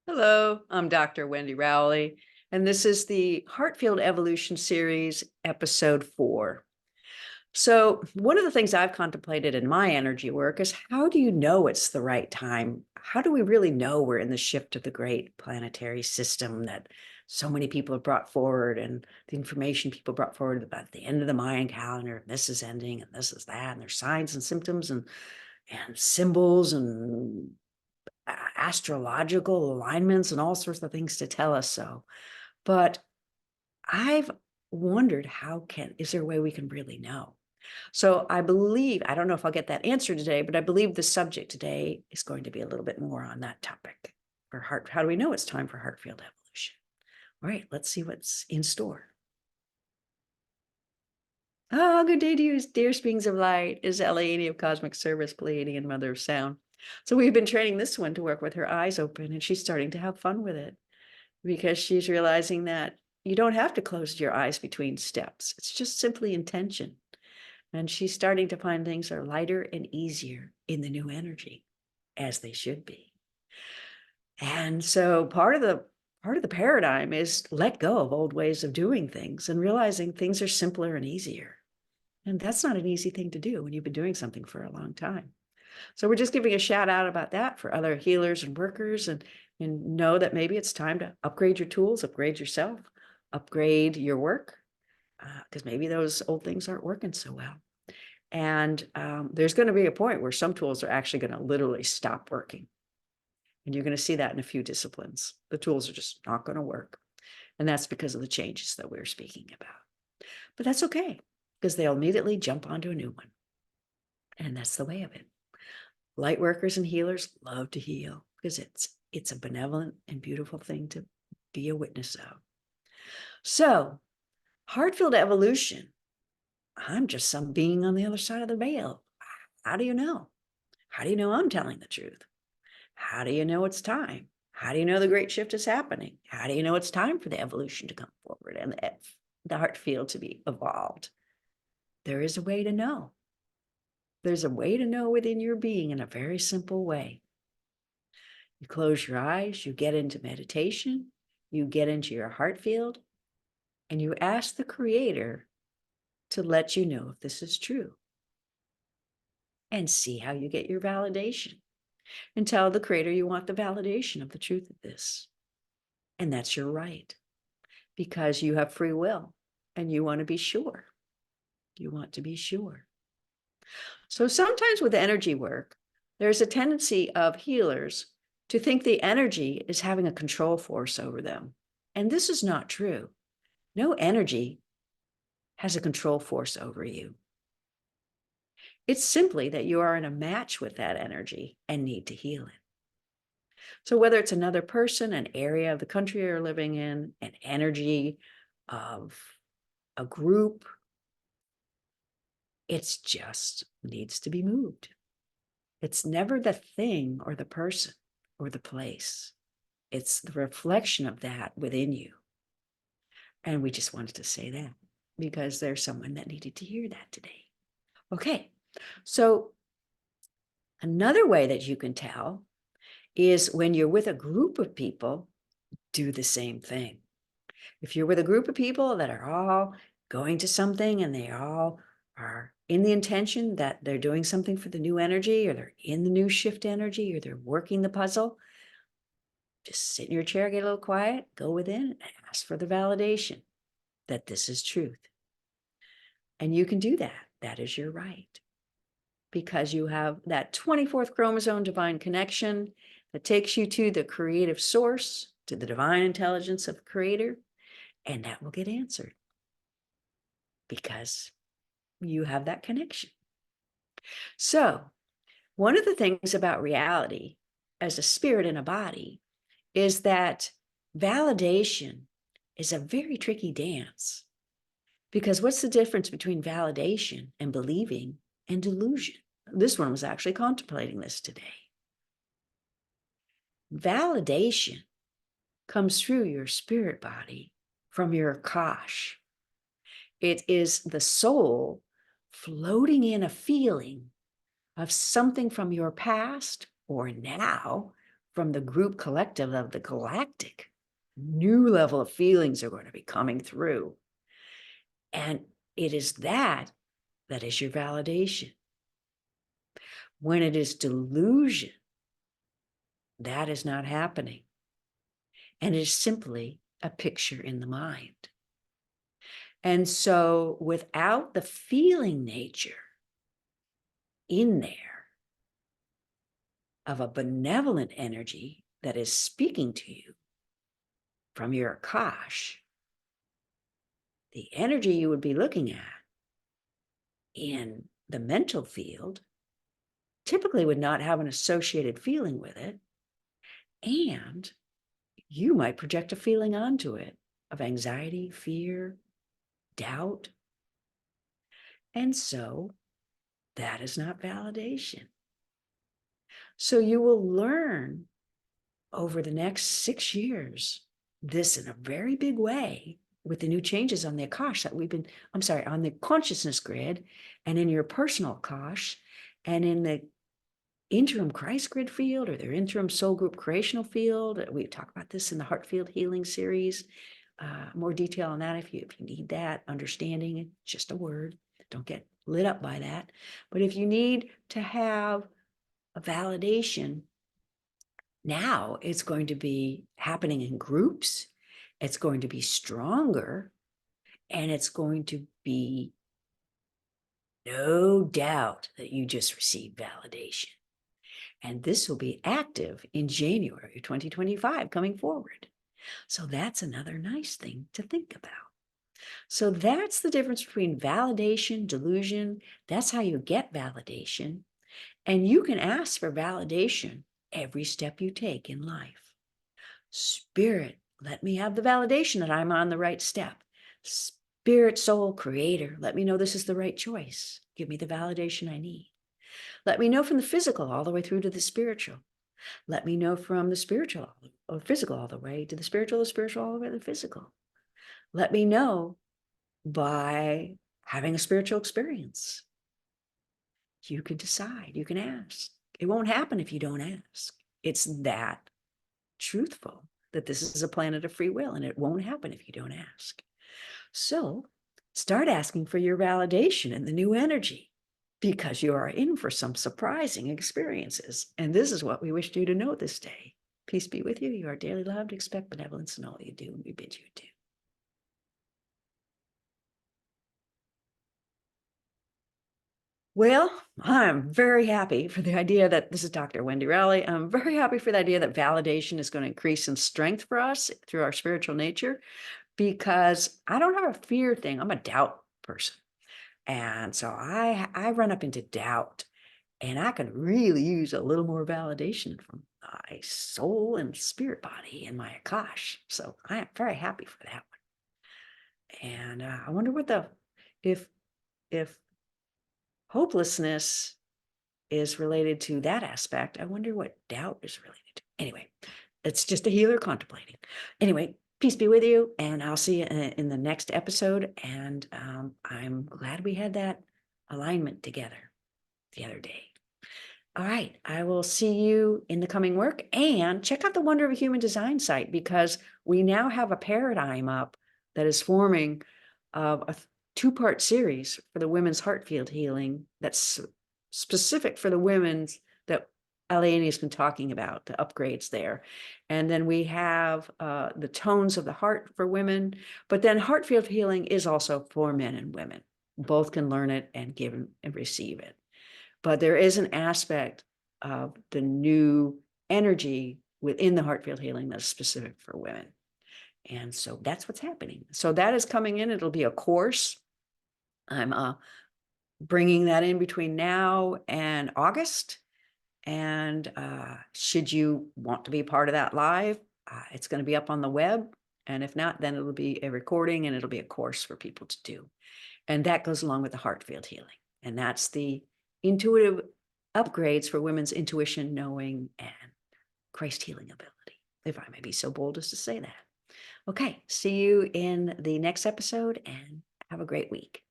Hello, I'm Dr. Wendy Rowley, and this is the Heartfield Evolution Series, Episode 4. So, one of the things I've contemplated in my energy work is how do you know it's the right time? How do we really know we're in the shift of the great planetary system that so many people have brought forward and the information people brought forward about the end of the Mayan calendar, this is ending and this is that, and there's signs and symptoms and symbols and astrological alignments and all sorts of things to tell us so. But I've wondered is there a way we can really know? So I believe, I don't know if I'll get that answer today, but I believe the subject today is going to be a little bit more on that topic for heart. How do we know it's time for heartfield evolution? All right, let's see what's in store. Oh, good day to you, dear beings of light. Is Eliane of Cosmic Service, Pleiadian Mother of Sound. So we've been training this one to work with her eyes open, and she's starting to have fun with it because she's realizing that you don't have to close your eyes between steps. It's just simply intention. And she's starting to find things are lighter and easier in the new energy, as they should be. And so part of the paradigm is let go of old ways of doing things and realizing things are simpler and easier. And that's not an easy thing to do when you've been doing something for a long time. So we're just giving a shout out about that for other healers and workers and know that maybe it's time to upgrade your tools, upgrade yourself, upgrade your work, because maybe those old things aren't working so well. And there's going to be a point where some tools are actually going to literally stop working. And you're going to see that in a few disciplines. The tools are just not going to work. And that's because of the changes that we're speaking about. But that's okay, because they'll immediately jump onto a new one. And that's the way of it. Light workers and healers love to heal because it's a benevolent and beautiful thing to be a witness of. So, heartfield evolution, I'm just some being on the other side of the veil. How do you know? How do you know I'm telling the truth? How do you know it's time? How do you know the great shift is happening? How do you know it's time for the evolution to come forward and the heart field to be evolved? There is a way to know. There's a way to know within your being in a very simple way. You close your eyes, you get into meditation, you get into your heart field, and you ask the Creator to let you know if this is true. And see how you get your validation. And tell the Creator you want the validation of the truth of this. And that's your right, because you have free will and you want to be sure. You want to be sure. So sometimes with energy work, there's a tendency of healers to think the energy is having a control force over them. And this is not true. No energy has a control force over you. It's simply that you are in a match with that energy and need to heal it. So whether it's another person, an area of the country you're living in, an energy of a group, it's just needs to be moved. It's never the thing or the person or the place. It's the reflection of that within you. And we just wanted to say that because there's someone that needed to hear that today. Okay, so another way that you can tell is when you're with a group of people, do the same thing. If you're with a group of people that are all going to something and they all are in the intention that they're doing something for the new energy or they're in the new shift energy or they're working the puzzle, just sit in your chair, get a little quiet, go within and ask for the validation that this is truth. And you can do that. That is your right. Because you have that 24th chromosome divine connection that takes you to the creative source, to the divine intelligence of the Creator, and that will get answered because you have that connection. So, one of the things about reality as a spirit in a body is that validation is a very tricky dance. Because what's the difference between validation and believing and delusion? This one was actually contemplating this today. Validation comes through your spirit body from your Akash. It is the soul floating in a feeling of something from your past or now from the group collective of the galactic. New level of feelings are going to be coming through. And it is that is your validation. When it is delusion, that is not happening. And it is simply a picture in the mind. And so without the feeling nature in there of a benevolent energy that is speaking to you from your Akash, the energy you would be looking at in the mental field typically would not have an associated feeling with it. And you might project a feeling onto it of anxiety, fear, doubt. And so that is not validation. So you will learn over the next 6 years this in a very big way with the new changes on the Akash that on the consciousness grid and in your personal Akash and in the interim Christ grid field or their interim soul group creational field. We talk about this in the Heart Field Healing series. More detail on that if you need that understanding. Just a word. Don't get lit up by that. But if you need to have a validation, now it's going to be happening in groups. It's going to be stronger, and it's going to be no doubt that you just received validation. And this will be active in January 2025 coming forward. So that's another nice thing to think about. So that's the difference between validation, delusion. That's how you get validation. And you can ask for validation every step you take in life. Spirit, let me have the validation that I'm on the right step. Spirit, soul, creator, let me know this is the right choice. Give me the validation I need. Let me know from the physical all the way through to the spiritual. Let me know from the spiritual or physical all the way to the spiritual all the way to the physical. Let me know by having a spiritual experience. You can decide, you can ask. It won't happen if you don't ask. It's that truthful that this is a planet of free will, and it won't happen if you don't ask. So start asking for your validation in the new energy, because you are in for some surprising experiences. And this is what we wish you to know this day. Peace be with you. You are dearly loved. Expect benevolence in all you do, and we bid you do. Well, I'm very happy for the idea that this is Dr. Wendy Rowley. I'm very happy for the idea that validation is going to increase in strength for us through our spiritual nature, because I don't have a fear thing. I'm a doubt person. And so I run up into doubt, and I can really use a little more validation from my soul and spirit body and my Akash. So I am very happy for that one. And I wonder what if hopelessness is related to that aspect, I wonder what doubt is related to. Anyway, it's just a healer contemplating. Anyway, peace be with you, and I'll see you in the next episode. And I'm glad we had that alignment together the other day. All right, I will see you in the coming work, and check out the Wonder of a Human Design site, because we now have a paradigm up that is forming of a two-part series for the women's heart field healing that's specific for the women's that Eleni has been talking about, the upgrades there. And then we have the tones of the heart for women, but then heart field healing is also for men and women. Both can learn it and give and receive it. But there is an aspect of the new energy within the heart field healing that's specific for women. And so that's what's happening. So that is coming in. It'll be a course. I'm bringing that in between now and August. And should you want to be part of that live, it's going to be up on the web. And if not, then it'll be a recording, and it'll be a course for people to do. And that goes along with the heart field healing. And that's the intuitive upgrades for women's intuition, knowing, and Christ healing ability, if I may be so bold as to say that. Okay, see you in the next episode, and have a great week.